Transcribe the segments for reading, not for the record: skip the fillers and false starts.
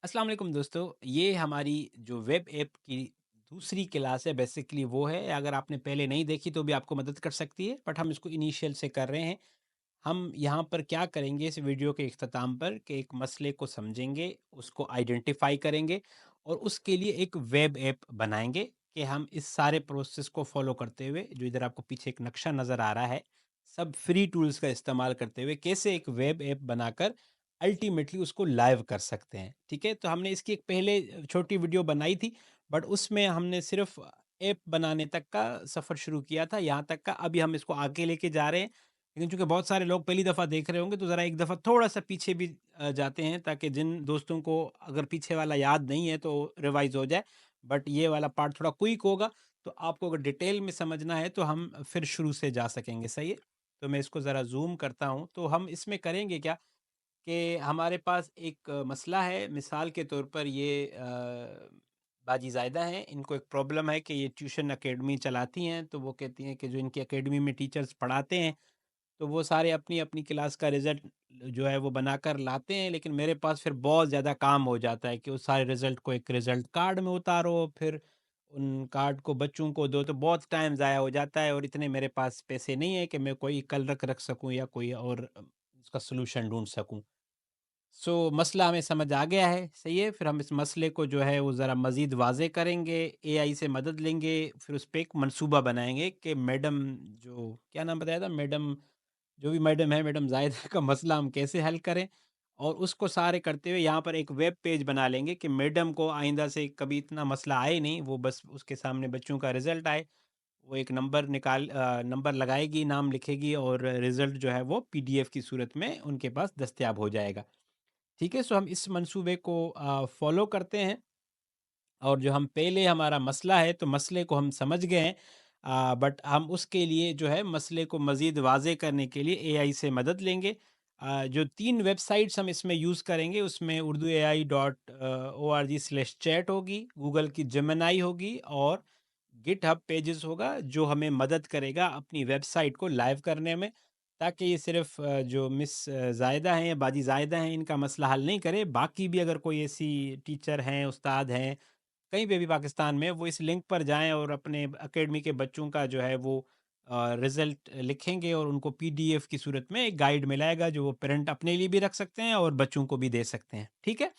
अस्सलाम वालेकुम दोस्तों। ये हमारी जो वेब ऐप की दूसरी क्लास है, बेसिकली वो है। अगर आपने पहले नहीं देखी तो भी आपको मदद कर सकती है, बट हम इसको इनिशियल से कर रहे हैं। हम यहाँ पर क्या करेंगे इस वीडियो के इख्तिताम पर कि एक मसले को समझेंगे, उसको आइडेंटिफाई करेंगे और उसके लिए एक वेब ऐप बनाएँगे कि हम इस सारे प्रोसेस को फ़ॉलो करते हुए, जो इधर आपको पीछे एक नक्शा नज़र आ रहा है, सब फ्री टूल्स का इस्तेमाल करते हुए कैसे एक वेब ऐप बनाकर अल्टीमेटली उसको लाइव कर सकते हैं। ठीक है? तो हमने इसकी एक पहले छोटी वीडियो बनाई थी, बट उसमें हमने सिर्फ़ ऐप बनाने तक का सफ़र शुरू किया था, यहाँ तक का। अभी हम इसको आगे लेके जा रहे हैं। लेकिन चूँकि बहुत सारे लोग पहली दफ़ा देख रहे होंगे, तो ज़रा एक दफ़ा थोड़ा-सा पीछे भी जाते हैं, ताकि जिन दोस्तों को अगर पीछे वाला याद नहीं है तो रिवाइज़ हो जाए। बट ये वाला पार्ट थोड़ा क्विक होगा, तो आपको अगर डिटेल में समझना है तो हम फिर शुरू से जा सकेंगे, सही है? तो मैं इसको ज़रा ज़ूम करता हूँ, तो हम इसमें करेंगे क्या कि हमारे पास एक मसला है। मिसाल के तौर पर ये बाजी ज़ाहिदा हैं, इनको एक प्रॉब्लम है कि ये ट्यूशन अकेडमी चलाती हैं, तो वो कहती हैं कि जो इनकी अकेडमी में टीचर्स पढ़ाते हैं, तो वो सारे अपनी-अपनी क्लास का रिज़ल्ट जो है वो बनाकर लाते हैं, लेकिन मेरे पास फिर बहुत ज़्यादा काम हो जाता है कि उस सारे रिज़ल्ट को एक रिज़ल्ट कार्ड में उतारो, फिर उन कार्ड को बच्चों को दो, तो बहुत टाइम ज़ाया हो जाता है और इतने मेरे पास पैसे नहीं है कि मैं कोई कल रख सकूँ या कोई और उसका सॉल्यूशन ढूँढ सकूँ। मसला हमें समझ आ गया है, सही है? फिर हम इस मसले को जो है वो ज़रा मज़ीद वाज़ेह करेंगे, एआई से मदद लेंगे, फिर उस पे एक मंसूबा बनाएँगे कि मैडम जो क्या नाम बताया था? मैडम जो भी मैडम है, मैडम ज़ाहिदा का मसला हम कैसे हल करें? और उसको सारे करते हुए यहाँ पर एक वेब पेज बना लेंगे कि मैडम को आइंदा से कभी इतना मसला आए नहीं, वो बस उसके सामने बच्चों का रिज़ल्ट आए, वो एक नंबर लगाएगी, नाम लिखेगी और रिज़ल्ट जो है वो पीडीएफ की सूरत में उनके पास दस्तयाब हो जाएगा। ठीक है? हम इस मंसूबे को फ़ॉलो करते हैं और जो हम पहले हमारा मसला है, तो मसले को हम समझ गए हैं। बट हम उसके लिए जो है मसले को मज़ीद वाज़ेह करने के लिए एआई से मदद लेंगे। जो 3 वेबसाइट्स हम इसमें यूज़ करेंगे, उसमें उर्दू एआई डॉट org/chat होगी, गूगल की जेमिनी होगी और गिटहब पेजेस होगा, जो हमें मदद करेगा अपनी वेबसाइट को लाइव करने में, ताकि ये सिर्फ़ जो मिस ज़ाहिदा हैं या बाजी ज़ाहिदा हैं, इनका मसला हल नहीं करे, बाकी भी अगर कोई ऐसी टीचर हैं, उस्ताद हैं, कहीं पे भी पाकिस्तान में, वो इस लिंक पर जाएँ और अपने अकेडमी के बच्चों का जो है वो रिज़ल्ट लिखेंगे और उनको पीडीएफ की सूरत में एक गाइड मिलाएगा, जो वो पेरेंट अपने लिए भी रख सकते हैं और बच्चों को भी दे सकते हैं। ठीक है?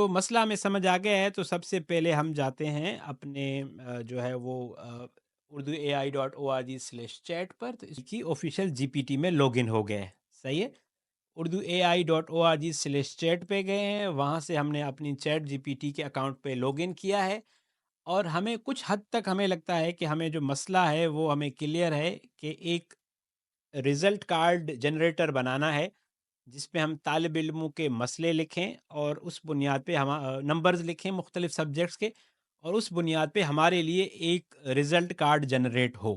मसला हमें समझ आ गया है, तो सबसे पहले हम जाते हैं अपने जो है वो उर्दू एआई डॉट org/chat पर, तो इसकी ऑफ़िशियल जीपीटी में लॉगिन हो गए हैं। सही है? उर्दू एआई डॉट org/chat पे गए हैं, वहाँ से हमने अपनी चैट जीपीटी के अकाउंट पे लॉगिन किया है और हमें कुछ हद तक हमें लगता है कि हमें जो मसला है वो हमें क्लियर है कि एक रिज़ल्ट कार्ड जनरेटर बनाना है, जिसपे हम तालिब इल्मों के मसले लिखें और उस बुनियाद पे नंबर्स लिखें मुख्तलिफ सब्जेक्ट्स के, और उस बुनियाद पे हमारे लिए एक रिज़ल्ट कार्ड जनरेट हो।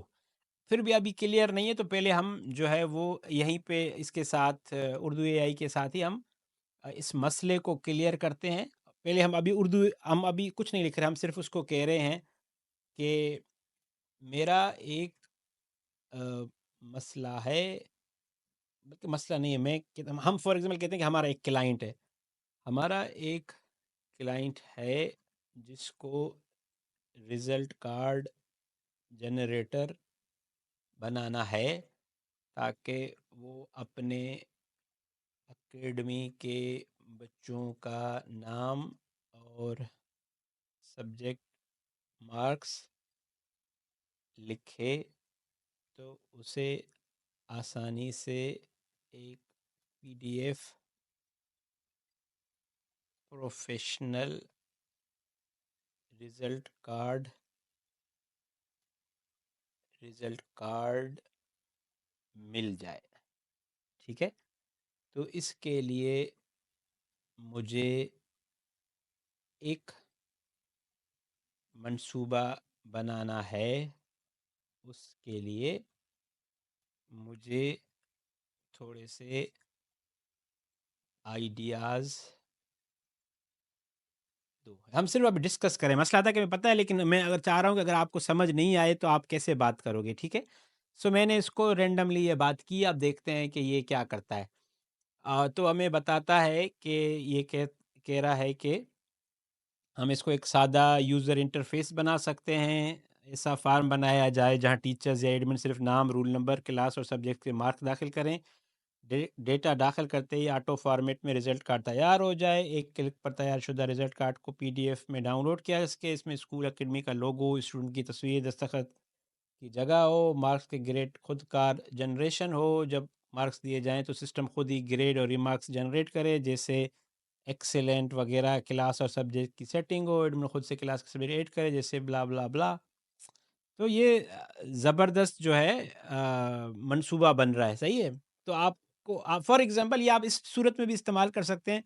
फिर भी अभी क्लियर नहीं है, तो पहले हम जो है वो यहीं पे इसके साथ उर्दू एआई के साथ ही हम इस मसले को क्लियर करते हैं। पहले हम अभी कुछ नहीं लिख रहे, हम सिर्फ़ उसको कह रहे हैं कि मेरा एक अ, मसला है, बल्कि मसला नहीं है, मैं कहता हम फॉर एग्ज़ाम्पल कहते हैं कि हमारा एक क्लाइंट है। हमारा एक क्लाइंट है जिसको रिज़ल्ट कार्ड जनरेटर बनाना है, ताकि वो अपने एकेडमी के बच्चों का नाम और सब्जेक्ट मार्क्स लिखे, तो उसे आसानी से एक PDF professional result card result card मिल जाए। ठीक है? तो इसके लिए मुझे एक मंसूबा बनाना है। उसके लिए मुझे थोड़े से आइडियाज़ दो। हम सिर्फ़ अभी डिस्कस करें, मसला था कि हमें पता है, लेकिन मैं अगर चाह रहा हूँ कि अगर आपको समझ नहीं आए तो आप कैसे बात करोगे, ठीक है? मैंने इसको रैंडमली ये बात की, अब देखते हैं कि ये क्या करता है। तो हमें बताता है कि ये कह रहा है कि हम इसको एक सादा यूज़र इंटरफ़ेस बना सकते हैं। ऐसा फ़ॉर्म बनाया जाए जहाँ टीचर्स या एडमिन सिर्फ़ नाम, रोल नंबर, क्लास और सब्जेक्ट के मार्क्स दाखिल करें। डेटा दाखिल करते ही ऑटो फॉर्मेट में रिज़ल्ट कार्ड तैयार हो जाए। एक क्लिक पर तैयारशुदा रिज़ल्ट कार्ड को पीडीएफ में डाउनलोड किया जा सके। इसमें स्कूल अकेडमी का लोगो, स्टूडेंट की तस्वीर, दस्तखत की जगह हो, मार्क्स के ग्रेड खुद कार जनरेशन हो। जब मार्क्स दिए जाएँ तो सिस्टम खुद ही ग्रेड और रिमार्क्स जनरेट करे, जैसे एक्सीलेंट वगैरह। क्लास और सब्जेक्ट की सेटिंग हो, एडमिन खुद से क्लास के सब्जेक्ट ऐड करे, जैसे ब्ला ब्ला ब्ला। तो ये ज़बरदस्त जो है मंसूबा बन रहा है, सही है? तो आपको फॉर एग्ज़ाम्पल ये आप इस सूरत में भी इस्तेमाल कर सकते हैं,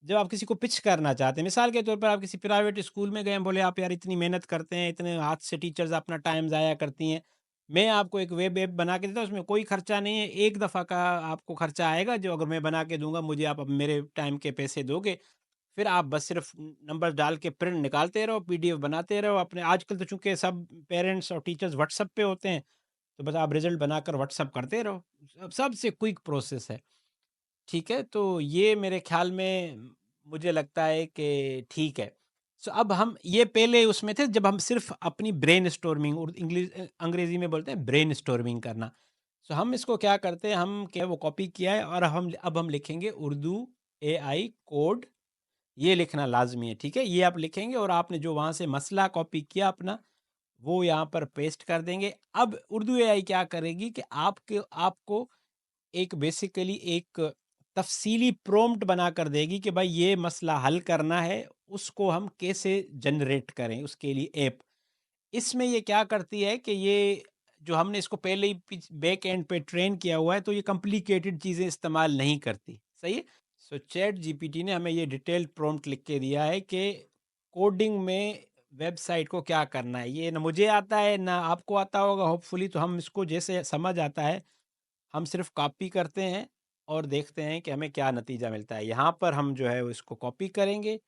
जब आप किसी को पिच करना चाहते हैं। मिसाल के तौर पर आप किसी प्राइवेट स्कूल में गए हैं, बोले आप यार इतनी मेहनत करते हैं, इतने हाथ से टीचर्स अपना टाइम ज़ाया करती हैं। मैं आपको एक वेब ऐप बना के देता हूँ, उसमें कोई खर्चा नहीं है, एक दफ़ा का आपको खर्चा आएगा, जो अगर मैं बना के दूँगा, मुझे आप अब मेरे टाइम के पैसे दोगे। फिर आप बस सिर्फ नंबर डाल के प्रिंट निकालते रहो, पीडीएफ बनाते रहो अपने। आजकल तो चूँकि सब पेरेंट्स और टीचर्स व्हाट्सएप पे होते हैं, तो बस आप रिज़ल्ट बनाकर व्हाट्सएप करते रहो। सब सबसे क्विक प्रोसेस है, ठीक है? तो ये मेरे ख़्याल में मुझे लगता है कि ठीक है। सो अब हम ये पहले उसमें थे जब हम सिर्फ़ अपनी ब्रेनस्टॉर्मिंग और अंग्रेज़ी में बोलते हैं ब्रेनस्टॉर्मिंग करना। सो हम इसको क्या करते हैं, हम क्या वो कॉपी किया है और अब हम लिखेंगे उर्दू एआई कोड। ये लिखना लाज़मी है, ठीक है? ये आप लिखेंगे और आपने जो वहाँ से मसला कॉपी किया अपना, वो यहाँ पर पेस्ट कर देंगे। अब उर्दू एआई क्या करेगी कि आपको एक बेसिकली एक तफ़सीली प्रॉम्प्ट बना कर देगी कि भाई ये मसला हल करना है, उसको हम कैसे जनरेट करें, उसके लिए ऐप। इसमें ये क्या करती है कि ये जो हमने इसको पहले ही बैक एंड पे ट्रेन किया हुआ है, तो ये कॉम्प्लिकेटेड चीज़ें इस्तेमाल नहीं करती, सही है? सो चैट जीपीटी ने हमें ये डिटेल्ड प्रॉम्प्ट लिख के दिया है कि कोडिंग में वेबसाइट को क्या करना है। ये ना मुझे आता है ना आपको आता होगा होपफुली, तो हम इसको जैसे समझ आता है हम सिर्फ कॉपी करते हैं और देखते हैं कि हमें क्या नतीजा मिलता है। यहाँ पर हम जो है वो इसको कॉपी करेंगे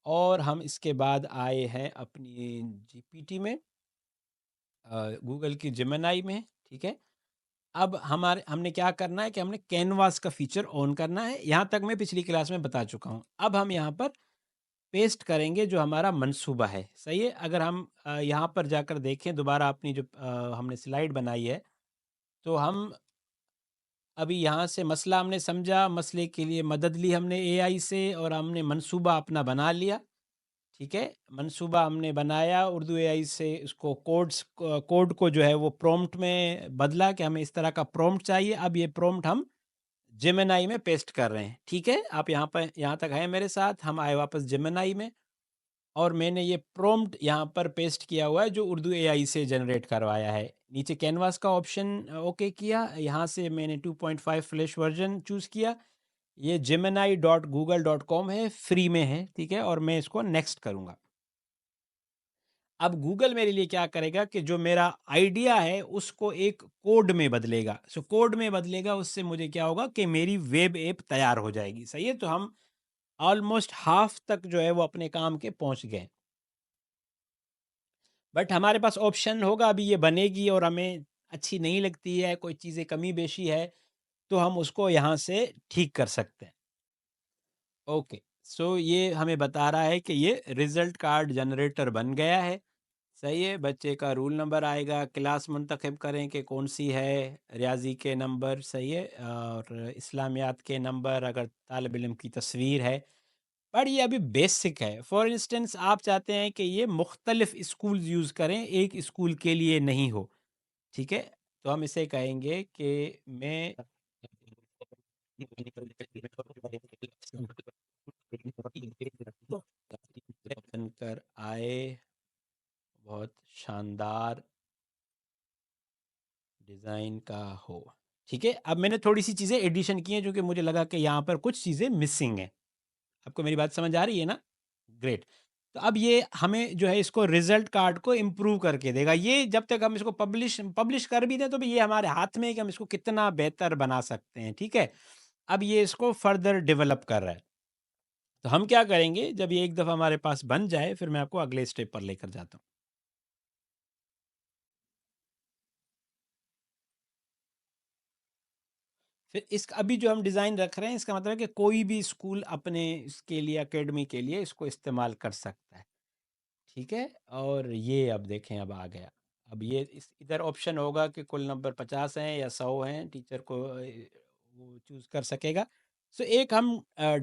और हम इसके बाद आए हैं अपनी जीपीटी में, गूगल की जेमिनी में, ठीक है? अब हमने क्या करना है कि हमने कैनवास का फीचर ऑन करना है। यहाँ तक मैं पिछली क्लास में बता चुका हूँ। अब हम यहाँ पर पेस्ट करेंगे जो हमारा मंसूबा है, सही है? अगर हम यहाँ पर जाकर देखें दोबारा अपनी जो हमने स्लाइड बनाई है, तो हम अभी यहाँ से मसला हमने समझा, मसले के लिए मदद ली हमने एआई से और हमने मंसूबा अपना बना लिया, ठीक है? मंसूबा हमने बनाया उर्दू एआई से, उसको कोड को जो है वो प्रॉम्प्ट में बदला कि हमें इस तरह का प्रॉम्प्ट चाहिए। अब ये प्रॉम्प्ट हम जेमिनी में पेस्ट कर रहे हैं, ठीक है? आप यहाँ तक हैं मेरे साथ? हम आए वापस जेमिनी में और मैंने ये प्रॉम्प्ट यहाँ पर पेस्ट किया हुआ है जो उर्दू एआई से जनरेट करवाया है। नीचे कैनवास का ऑप्शन ओके किया, यहाँ से मैंने 2.5 फ्लैश वर्ज़न चूज़ किया। ये gemini.google.com है, फ्री में है, ठीक है? और मैं इसको नेक्स्ट करूँगा। अब गूगल मेरे लिए क्या करेगा कि जो मेरा आइडिया है उसको एक कोड में बदलेगा। सो कोड में बदलेगा, उससे मुझे क्या होगा कि मेरी वेब ऐप तैयार हो जाएगी, सही है? तो हम ऑलमोस्ट हाफ़ तक जो है वो अपने काम के पहुँच गए। बट हमारे पास ऑप्शन होगा, अभी ये बनेगी और हमें अच्छी नहीं लगती है, कोई चीज़ें कमी-बेशी है, तो हम उसको यहाँ से ठीक कर सकते हैं। ओके, सो ये हमें बता रहा है कि ये रिज़ल्ट कार्ड जनरेटर बन गया है, सही है? बच्चे का रोल नंबर आएगा, क्लास मुंतखब करें कि कौन-सी है, रियाज़ी के नंबर, सही है? और इस्लामियात के नंबर, अगर तालिब इल्म की तस्वीर है। पर ये अभी बेसिक है। फॉर इंस्टेंस आप चाहते हैं कि ये मुख्तलिफ स्कूल्स यूज़ करें, एक स्कूल के लिए नहीं हो, ठीक है? तो हम इसे कहेंगे कि मैं बनकर आए, बहुत शानदार डिज़ाइन का हो, ठीक है? अब मैंने थोड़ी-सी चीज़ें एडिशन की हैं, जो कि मुझे लगा कि यहाँ पर कुछ चीज़ें मिसिंग हैं। आपको मेरी बात समझ आ रही है ना? ग्रेट। तो अब ये हमें जो है इसको रिज़ल्ट कार्ड को इम्प्रूव करके देगा। ये जब तक हम इसको पब्लिश पब्लिश कर भी दें तो भी ये हमारे हाथ में है कि हम इसको कितना बेहतर बना सकते हैं, ठीक है? अब ये इसको फर्दर डेवलप कर रहा है। तो हम क्या करेंगे, जब ये एक दफ़ा हमारे पास बन जाए फिर मैं आपको अगले स्टेप पर लेकर जाता हूँ। फिर इस अभी जो हम डिज़ाइन रख रहे हैं, इसका मतलब है कि कोई भी स्कूल अपने इसके लिए एकेडमी के लिए इसको इस्तेमाल कर सकता है, ठीक है? और ये अब देखें अब आ गया। अब ये इस इधर ऑप्शन होगा कि कुल नंबर 50 हैं या 100 हैं, टीचर को वो चूज़ कर सकेगा। सो एक हम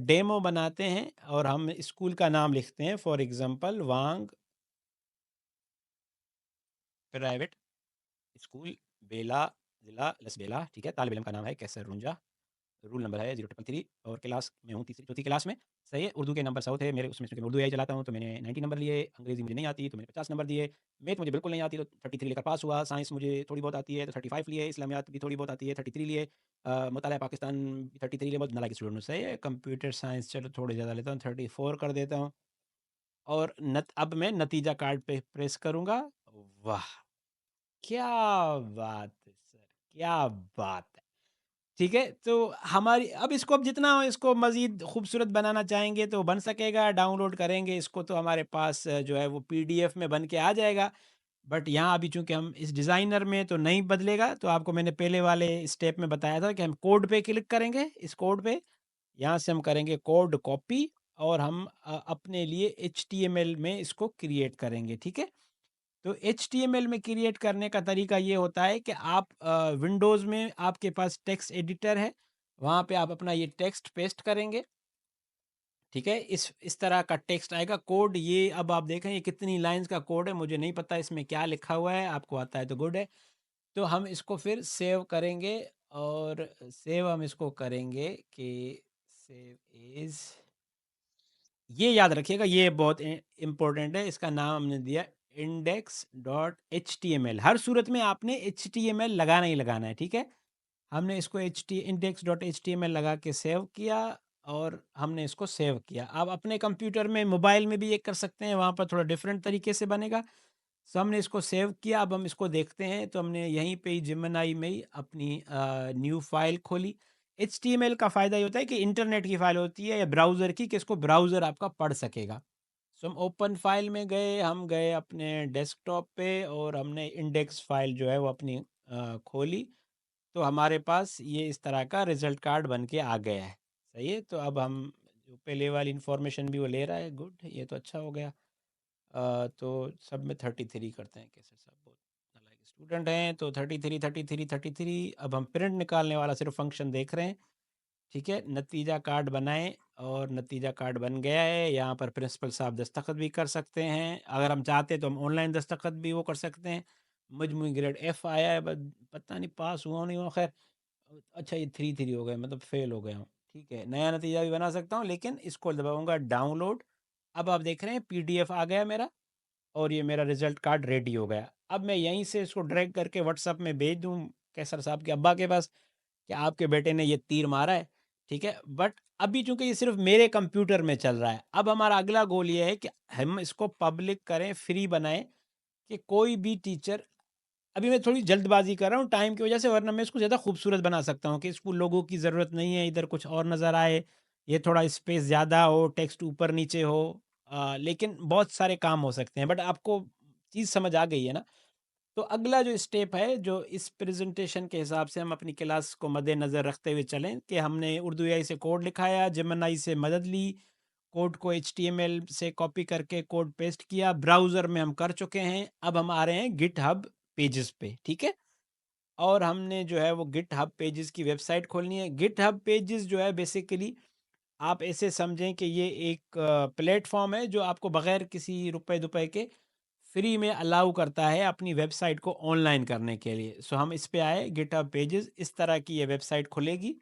डेमो बनाते हैं और हम स्कूल का नाम लिखते हैं, for example Wang private school, Bela, ज़िला लसबेला, ठीक है? तालिब इल्म का नाम है कैसर रुंजा। रूल नंबर है 033 और क्लास में हूँ तीसरी चौथी क्लास में। सही है, उर्दू के नंबर 100 थे मेरे उसमें, चूँकि मैं उर्दू एआई चलाता हूँ तो मैंने 90 नंबर लिए, अंग्रेज़ी मुझे नहीं आती तो मैंने 50 नंबर दिए, मैथ मुझे बिल्कुल नहीं आती तो 33 लेकर पास हुआ, साइंस मुझे थोड़ी बहुत आती है तो 35 लिए, इस्लामियात भी थोड़ी बहुत आती है 33 लिए, मुतालिया पाकिस्तान 33 लिए, बहुत नालायक स्टूडेंट हूँ। सही है, कंप्यूटर साइंस चलो थोड़े ज़्यादा लेता हूँ, 34 कर देता हूँ और अब मैं नतीजा कार्ड पे प्रेस करूँगा। वाह! क्या बात है सर, क्या बात है! ठीक है, तो हमारी अब इसको अब जितना इसको मज़ीद खूबसूरत बनाना चाहेंगे तो बन सकेगा, डाउनलोड करेंगे इसको तो हमारे पास जो है वो पीडीएफ में बन के आ जाएगा। बट यहाँ अभी चूँकि हम इस डिज़ाइनर में तो नहीं बदलेगा, तो आपको मैंने पहले वाले स्टेप में बताया था कि हम कोड पे क्लिक करेंगे, इस कोड पे, यहाँ से हम करेंगे कोड कॉपी और हम अपने लिए एचटीएमएल में इसको क्रिएट करेंगे, ठीक है? तो एचटीएमएल में क्रिएट करने का तरीका ये होता है कि आप विंडोज़ में आपके पास टेक्स्ट एडिटर है, वहाँ पे आप अपना ये टेक्स्ट पेस्ट करेंगे, ठीक है? इस तरह का टेक्स्ट आएगा, कोड ये अब आप देखें ये कितनी लाइन्स का कोड है, मुझे नहीं पता इसमें क्या लिखा हुआ है, आपको आता है तो गुड है। तो हम इसको फिर सेव करेंगे और सेव हम इसको करेंगे कि सेव एज़, ये याद रखिएगा, ये बहुत इम्पोर्टेंट है, इसका नाम हमने दिया index dot H T M L. हर सूरत में आपने एच टी एम एल लगाना ही लगाना है, ठीक है? हमने इसको H T index dot H T M L लगा के सेव किया और हमने इसको सेव किया। आप अपने कंप्यूटर में मोबाइल में भी ये कर सकते हैं, वहाँ पर थोड़ा डिफरेंट तरीके से बनेगा। सो हमने इसको सेव किया, अब हम इसको देखते हैं तो हमने यहीं पे ही जेमिनी में ही अपनी न्यू फाइल खोली। एचटीएमएल का फ़ायदा ये होता है कि इंटरनेट की फ़ाइल होती है या ब्राउज़र की, कि इसको ब्राउज़र आपका पढ़ सकेगा। सो हम ओपन फाइल में गए, हम गए अपने डेस्कटॉप पे और हमने इंडेक्स फाइल जो है वो अपनी खोली, तो हमारे पास ये इस तरह का रिज़ल्ट कार्ड बन के आ गया है। सही है, तो अब हम जो पहले वाली इन्फॉर्मेशन भी वो ले रहा है, गुड, ये तो अच्छा हो गया। तो सब में 33 करते हैं, कैसे सब बहुत नालायक स्टूडेंट हैं, तो 33 33 33। अब हम प्रिंट निकालने वाला सिर्फ फंक्शन देख रहे हैं, ठीक है? नतीजा कार्ड बनाएं और नतीजा कार्ड बन गया है। यहाँ पर प्रिंसिपल साहब दस्तखत भी कर सकते हैं, अगर हम चाहते हैं तो हम ऑनलाइन दस्तखत भी वो कर सकते हैं। मजमूई ग्रेड एफ आया है, बट पता नहीं पास हुआ नहीं हुआ, खैर अच्छा ये 33 हो गए, मतलब फेल हो गया हूँ, ठीक है? नया नतीजा भी बना सकता हूँ, लेकिन इसको दबाऊंगा डाउनलोड। अब आप देख रहे हैं पीडीएफ आ गया मेरा और ये मेरा रिज़ल्ट कार्ड रेडी हो गया। अब मैं यहीं से इसको ड्रैग करके व्हाट्सएप में भेज दूँ कैसर साहब के अब्बा के पास कि आपके बेटे ने ये तीर मारा है, ठीक है? बट अभी चूँकि ये सिर्फ़ मेरे कंप्यूटर में चल रहा है, अब हमारा अगला गोल ये है कि हम इसको पब्लिक करें, फ्री बनाएँ कि कोई भी टीचर, अभी मैं थोड़ी जल्दबाज़ी कर रहा हूँ टाइम की वज़ह से, वरना मैं इसको ज़्यादा खूबसूरत बना सकता हूँ कि इसको लोगों की ज़रूरत नहीं है, इधर कुछ और नज़र आए, ये थोड़ा स्पेस ज़्यादा हो, टेक्स्ट ऊपर-नीचे हो, लेकिन बहुत सारे काम हो सकते हैं। बट आपको चीज़ समझ आ गई है ना? तो अगला जो स्टेप है, जो इस प्रेज़ेंटेशन के हिसाब से हम अपनी क्लास को मद्देनज़र रखते हुए चलें, कि हमने उर्दू एआई से कोड लिखाया, जेमिनी से मदद ली, कोड को एचटीएमएल से कॉपी करके कोड पेस्ट किया, ब्राउज़र में हम कर चुके हैं। अब हम आ रहे हैं गिटहब पेजेस पे, ठीक है? और हमने जो है वो गिटहब पेजेस की वेबसाइट खोलनी है। गिटहब पेजेस जो है बेसिकली आप ऐसे समझें कि ये एक प्लेटफ़ॉर्म है जो आपको बग़ैर किसी रुपए-दुपए के फ्री में अलाउ करता है अपनी वेबसाइट को ऑनलाइन करने के लिए। सो हम इस पे आए गिटहब पेजेस, इस तरह की ये वेबसाइट खुलेगी,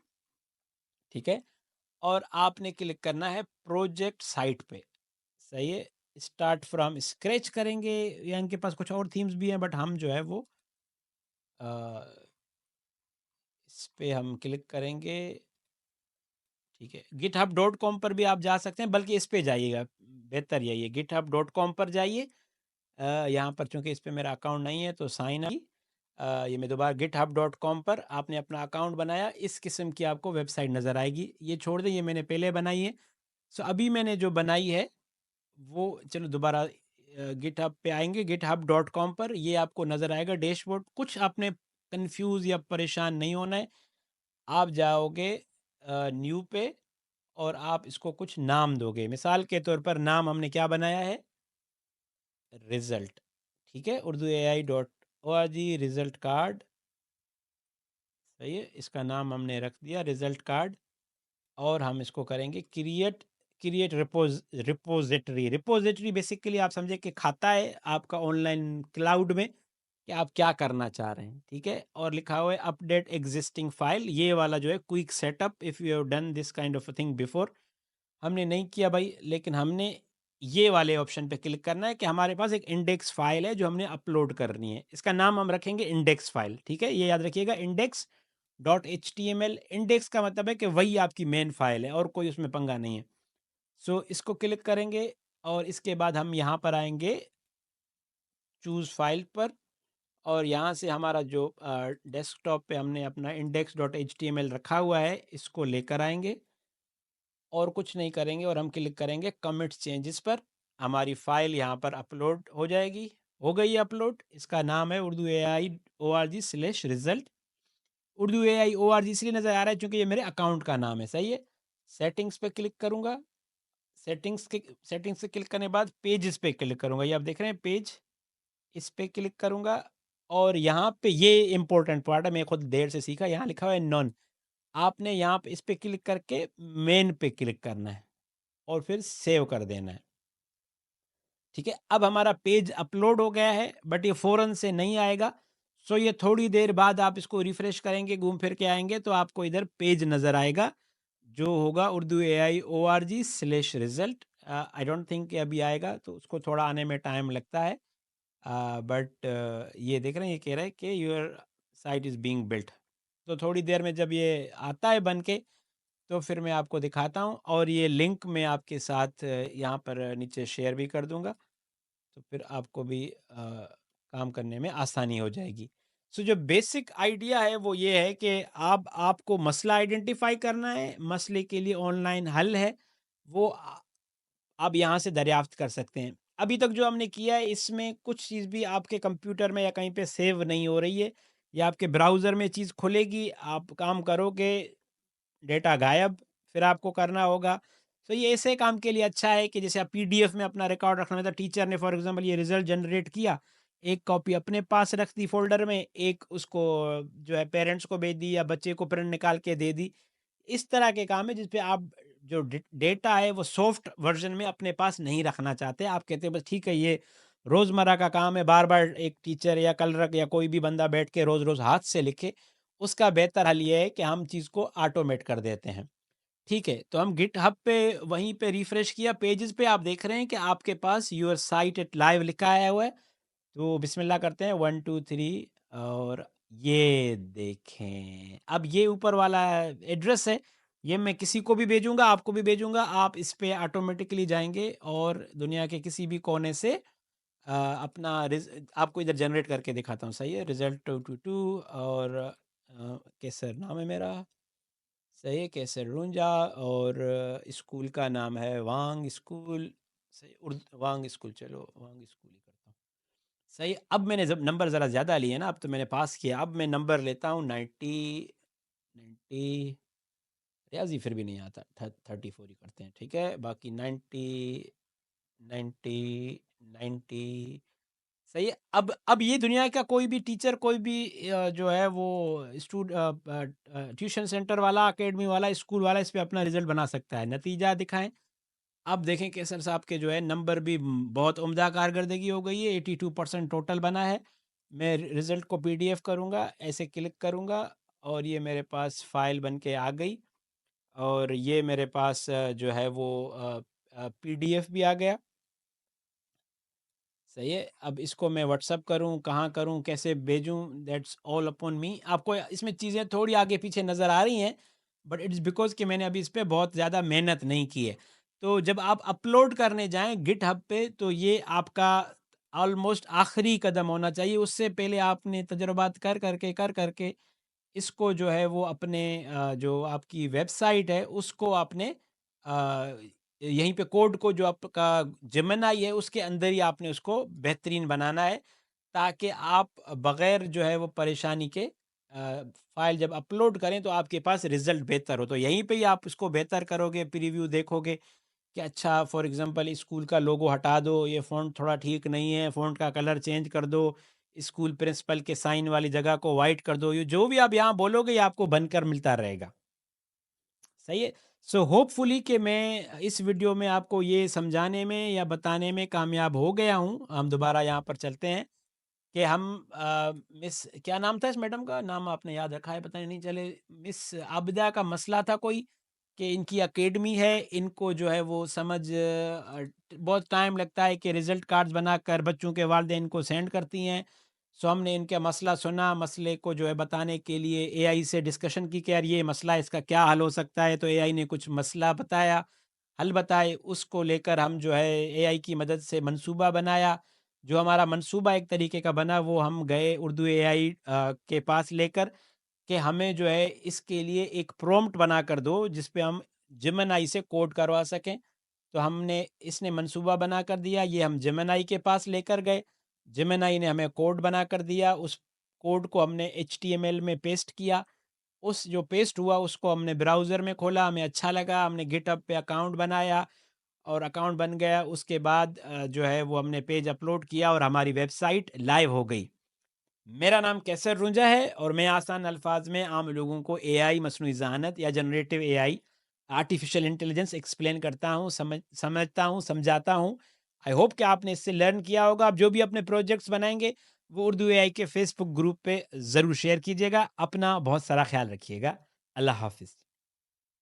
ठीक है? और आपने क्लिक करना है प्रोजेक्ट साइट पे। सही है? स्टार्ट फ्रॉम स्क्रैच करेंगे, या इनके पास कुछ और थीम्स भी हैं, बट हम जो है वो अ, इस पे हम क्लिक करेंगे, ठीक है? github.com पर भी आप जा सकते हैं, बल्कि इस पे जाइएगा, बेहतर यही है, github.com पर जाइए। यहाँ पर चूँकि इस पे मेरा अकाउंट नहीं है तो साइन अप, ये मैं दोबारा github.com पर आपने अपना अकाउंट बनाया, इस किस्म की आपको वेबसाइट नज़र आएगी। ये छोड़ दें, ये मैंने पहले बनाई है। सो अभी मैंने जो बनाई है वो, चलो दोबारा गिटहब पे आएँगे, github.com पर ये आपको नज़र आएगा डैशबोर्ड। कुछ आपने कन्फ्यूज़ या परेशान नहीं होना है। आप जाओगे न्यू पे और आप इसको कुछ नाम दोगे। मिसाल के तौर पर नाम हमने क्या बनाया है? रिज़ल्ट, ठीक है? Urdu AI dot ORG result card, सही है? इसका नाम हमने रख दिया रिज़ल्ट कार्ड और हम इसको करेंगे क्रिएट क्रिएट रिपोज़िटरी। रिपोज़िटरी बेसिकली आप समझे कि खाता है आपका ऑनलाइन क्लाउड में कि आप क्या करना चाह रहे हैं, ठीक है? और लिखा हुआ है अपडेट एक्जिस्टिंग फाइल, ये वाला जो है quick setup if you have done this kind of a thing before. हमने नहीं किया भाई, लेकिन हमने ये वाले ऑप्शन पे क्लिक करना है कि हमारे पास एक इंडेक्स फाइल है जो हमने अपलोड करनी है। इसका नाम हम रखेंगे इंडेक्स फाइल, ठीक है? ये याद रखिएगा, index dot H T M L. Index का मतलब है कि वही आपकी मेन फाइल है और कोई उसमें पंगा नहीं है। सो इसको क्लिक करेंगे और इसके बाद हम यहाँ पर आएंगे चूज़ फाइल पर और यहाँ से हमारा जो डेस्कटॉप पे हमने अपना index dot H T M L रखा हुआ है इसको लेकर आएंगे और कुछ नहीं करेंगे और हम क्लिक करेंगे कमिट चेंजेस पर। हमारी फाइल यहाँ पर अपलोड हो जाएगी। हो गई है अपलोड। इसका नाम है Urdu A I O R G slash result. Urdu A I O R G इसलिए नज़र आ रहा है क्योंकि ये मेरे अकाउंट का नाम है, सही है? सेटिंग्स पे क्लिक करूँगा। सेटिंग्स से क्लिक करने के बाद पेजेस पे क्लिक करूँगा। ये आप देख रहे हैं पेज, इस पे क्लिक करूँगा और यहाँ पे ये इंपॉर्टेंट पार्ट है, मैं खुद देर से सीखा। यहाँ लिखा हुआ है नॉन, आपने यहाँ पे इस पे क्लिक करके मेन पे क्लिक करना है और फिर सेव कर देना है, ठीक है? अब हमारा पेज अपलोड हो गया है बट ये फ़ौरन से नहीं आएगा। सो ये थोड़ी देर बाद आप इसको रिफ्रेश करेंगे, घूम फिर के आएँगे तो आपको इधर पेज नज़र आएगा, जो होगा Urdu AI ORG slash result. I don't think कि अभी आएगा, तो उसको थोड़ा आने में टाइम लगता है। बट ये देख रहे हैं, ये कह रहा है कि your site is being built. तो थोड़ी देर में जब ये आता है बन के, तो फिर मैं आपको दिखाता हूँ और ये लिंक मैं आपके साथ यहाँ पर नीचे शेयर भी कर दूँगा। तो फिर आपको भी काम करने में आसानी हो जाएगी। सो जो बेसिक आइडिया है वो ये है कि आपको मसला आइडेंटिफ़ाई करना है, मसले के लिए ऑनलाइन हल है, वो आप यहाँ से दरियाफ़्त कर सकते हैं। अभी तक जो हमने किया है इसमें कुछ चीज़ भी आपके कंप्यूटर में या कहीं पे सेव नहीं हो रही है, या आपके ब्राउज़र में चीज़ खुलेगी, आप काम करोगे, डेटा गायब, फिर आपको करना होगा। तो ये ऐसे काम के लिए अच्छा है कि जैसे आप पीडीएफ में अपना रिकॉर्ड रखना है, तो टीचर ने फॉर एग्जांपल ये रिजल्ट जनरेट किया, एक कॉपी अपने पास रख दी फ़ोल्डर में, एक उसको जो है पेरेंट्स को भेज दी या बच्चे को प्रिंट निकाल के दे दी। इस तरह के काम है जिस पे आप जो डेटा है वो सॉफ्ट वर्जन में अपने पास नहीं रखना चाहते। आप कहते हैं बस ठीक है, ये रोज़मर्रा का काम है, बार बार एक टीचर या कलरक या कोई भी बंदा बैठ के रोज़ रोज़ हाथ से लिखे। उसका बेहतर हल ये है कि हम चीज़ को ऑटोमेट कर देते हैं, ठीक है? तो हम गिटहब पे वहीं पे रिफ्रेश किया, पेजेस पे आप देख रहे हैं कि आपके पास यूर साइट एट लाइव लिखा आया हुआ है। तो बिस्मिल्लाह करते हैं 1 2 3 और ये देखें, अब ये ऊपर वाला एड्रेस है, ये मैं किसी को भी भेजूँगा, आपको भी भेजूँगा। आप इस पे ऑटोमेटिकली जाएँगे और दुनिया के किसी भी कोने से अपना आपको इधर जनरेट करके दिखाता हूँ, सही है? रिज़ल्ट 222 और केसर नाम है मेरा, सही है, केसर रूंजा और स्कूल का नाम है वांग स्कूल, सही वांग स्कूल, चलो वांग स्कूल ही करता हूँ। सही, अब मैंने जब नंबर ज़रा ज़्यादा लिए ना, अब तो मैंने पास किया, अब मैं नंबर लेता हूँ 90, रियाज़ी फिर भी नहीं आता, 34 ही करते हैं, ठीक है? बाकी 90 सही है। अब ये दुनिया का कोई भी टीचर, कोई भी जो है वो ट्यूशन सेंटर वाला, अकेडमी वाला, स्कूल वाला इस पे अपना रिजल्ट बना सकता है। नतीजा दिखाएँ। अब देखें केसर साहब के जो है नंबर भी बहुत उम्दा कारकर्दगी हो गई है, 82% टोटल बना है। मैं रिज़ल्ट को पीडीएफ करूँगा, ऐसे क्लिक करूँगा और ये मेरे पास फ़ाइल बन के आ गई और ये मेरे पास जो है वो पीडीएफ भी आ गया। सही है। अब इसको मैं व्हाट्सएप करूँ, कहाँ करूँ, कैसे भेजूँ, दैट्स ऑल अपॉन मी। आपको इसमें चीज़ें थोड़ी आगे पीछे नज़र आ रही हैं, बट इट्स बिकॉज़ कि मैंने अभी इस पे बहुत ज़्यादा मेहनत नहीं की है। तो जब आप अपलोड करने जाएँ गिटहब पे, तो ये आपका ऑलमोस्ट आखिरी कदम होना चाहिए। उससे पहले आपने तजुर्बात कर करके इसको जो है वो अपने जो आपकी वेबसाइट है उसको आपने यहीं पे कोड को जो आपका जेमिनी है उसके अंदर ही आपने उसको बेहतरीन बनाना है, ताकि आप बगैर जो है वो परेशानी के फ़ाइल जब अपलोड करें तो आपके पास रिज़ल्ट बेहतर हो। तो यहीं पे ही आप उसको बेहतर करोगे, प्रीव्यू देखोगे कि अच्छा फॉर एग्ज़ाम्पल स्कूल का लोगो हटा दो, ये फ़ॉन्ट थोड़ा ठीक नहीं है, फ़ॉन्ट का कलर चेंज कर दो, स्कूल प्रिंसिपल के साइन वाली जगह को व्हाइट कर दो। ये जो भी आप यहाँ बोलोगे ये आपको बनकर मिलता रहेगा। सही है? सो होपफुली कि मैं इस वीडियो में आपको ये समझाने में या बताने में कामयाब हो गया हूँ। हम दोबारा यहाँ पर चलते हैं कि हम मिस क्या नाम था इस मैडम का? नाम आपने याद रखा है पता नहीं चले। मिस आबिदा का मसला था कोई कि इनकी अकेडमी है, इनको जो है वो बहुत टाइम लगता है कि रिज़ल्ट कार्ड्स बनाकर बच्चों के वालिदैन को सेंड करती हैं। सो हमने इनका मसला सुना, मसले को जो है बताने के लिए एआई से डिस्कशन की कि यार ये मसला है, इसका क्या हल हो सकता है? तो एआई ने कुछ मसला बताया, हल बताए, उसको लेकर हम जो है एआई की मदद से मंसूबा बनाया। जो हमारा मंसूबा एक तरीके का बना वो हम गए उर्दू एआई के पास लेकर कि हमें जो है इसके लिए एक प्रॉम्प्ट बनाकर दो जिस पे हम जेमिनी से कोड करवा सकें। तो हमने इसने मंसूबा बनाकर दिया, ये हम जेमिनी के पास लेकर गए। जेमिनी ने हमें कोड बनाकर दिया, उस कोड को हमने एचटीएमएल में पेस्ट किया। उस जो पेस्ट हुआ उसको हमने ब्राउज़र में खोला, हमें अच्छा लगा, हमने गिटहब पे अकाउंट बनाया और अकाउंट बन गया। उसके बाद जो है वो हमने पेज अपलोड किया और हमारी वेबसाइट लाइव हो गई। मेरा नाम कैसर रुंजा है और मैं आसान अल्फाज में आम लोगों को एआई, मसनूई ज़हानत या generative AI, artificial intelligence explain करता हूँ, समझता हूँ, समझाता हूँ। आई होप कि आपने इससे लर्न किया होगा। आप जो भी अपने प्रोजेक्ट्स बनाएंगे वो उर्दू एआई के फेसबुक ग्रुप पे ज़रूर शेयर कीजिएगा। अपना बहुत सारा ख्याल रखिएगा। अल्लाह हाफिज़।